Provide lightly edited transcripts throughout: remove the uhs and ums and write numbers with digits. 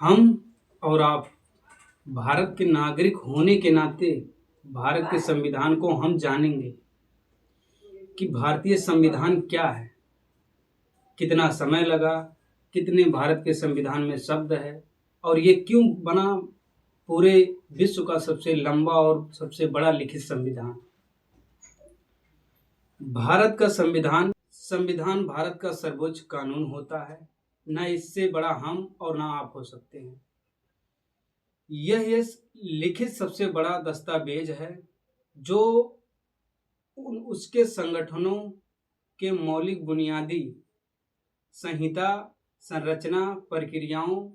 हम और आप भारत के नागरिक होने के नाते भारत के संविधान को हम जानेंगे कि भारतीय संविधान क्या है, कितना समय लगा, कितने भारत के संविधान में शब्द है और ये क्यों बना पूरे विश्व का सबसे लंबा और सबसे बड़ा लिखित संविधान। भारत का संविधान भारत का सर्वोच्च कानून होता है। न इससे बड़ा हम और न आप हो सकते हैं। यह लिखित सबसे बड़ा दस्तावेज है जो उसके संगठनों के मौलिक बुनियादी संहिता, संरचना, प्रक्रियाओं,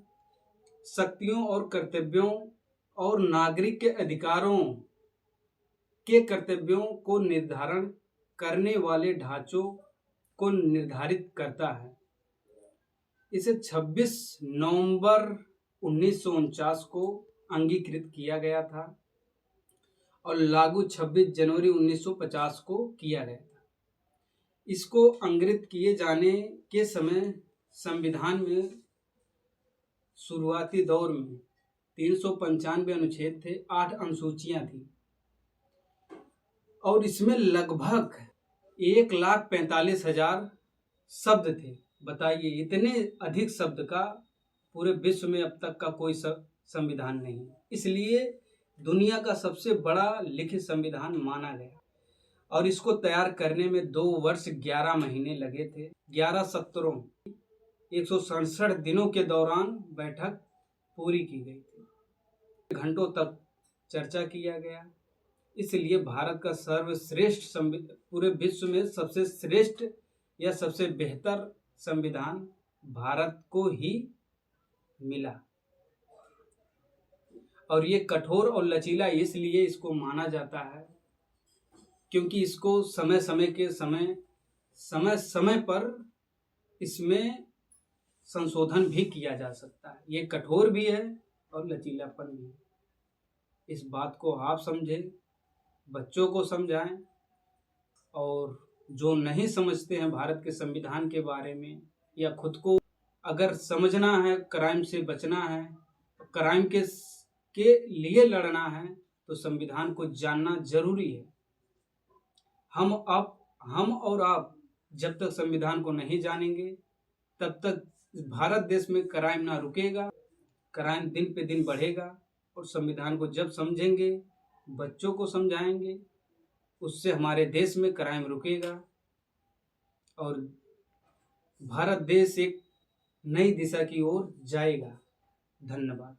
शक्तियों और कर्तव्यों और नागरिक के अधिकारों के कर्तव्यों को निर्धारण करने वाले ढांचों को निर्धारित करता है। इसे 26 नवंबर 1949 को अंगीकृत किया गया था और लागू 26 जनवरी 1950 को किया गया था। इसको अंगीकृत किए जाने के समय संविधान में शुरुआती दौर में 395 अनुच्छेद थे, 8 अनुसूचियां थी और इसमें लगभग 1,45,000 शब्द थे। बताइए, इतने अधिक शब्द का पूरे विश्व में अब तक का कोई संविधान नहीं है। इसलिए दुनिया का सबसे बड़ा लिखित संविधान माना गया और इसको तैयार करने में 2 वर्ष 11 महीने लगे थे। 11 सत्रों 167 दिनों के दौरान बैठक पूरी की गई थी। घंटों तक चर्चा किया गया। इसलिए भारत का सर्वश्रेष्ठ पूरे विश्व में सबसे श्रेष्ठ या सबसे बेहतर संविधान भारत को ही मिला। और ये कठोर और लचीला इसलिए इसको माना जाता है क्योंकि इसको समय समय पर इसमें संशोधन भी किया जा सकता है। ये कठोर भी है और लचीलापन भी है। इस बात को आप समझें, बच्चों को समझाएं और जो नहीं समझते हैं भारत के संविधान के बारे में या खुद को अगर समझना है, क्राइम से बचना है, क्राइम के लिए लड़ना है तो संविधान को जानना जरूरी है। हम और आप जब तक संविधान को नहीं जानेंगे तब तक भारत देश में क्राइम ना रुकेगा, क्राइम दिन पे दिन बढ़ेगा। और संविधान को जब समझेंगे, बच्चों को समझाएंगे, उससे हमारे देश में क्राइम रुकेगा और भारत देश एक नई दिशा की ओर जाएगा। धन्यवाद।